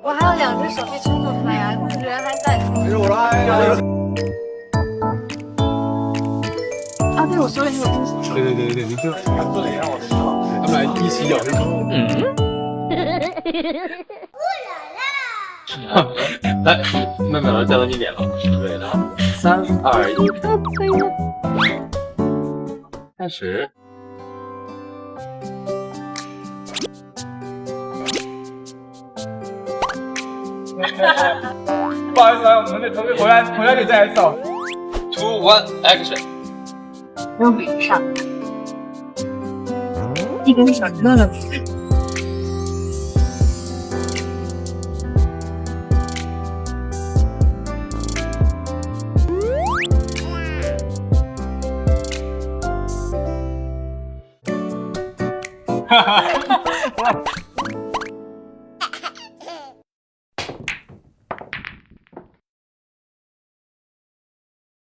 我还有2只手臂撑不开呀，人还在。啊，对，我手里还有东西。对，你就他们俩一起咬。来，慢慢再到你脸了。对的，3、2、1，开始。不好意思啊，我们的头回来你再来一次。2、1 ，Action！ 用笔上，一根小乐乐。哈哈。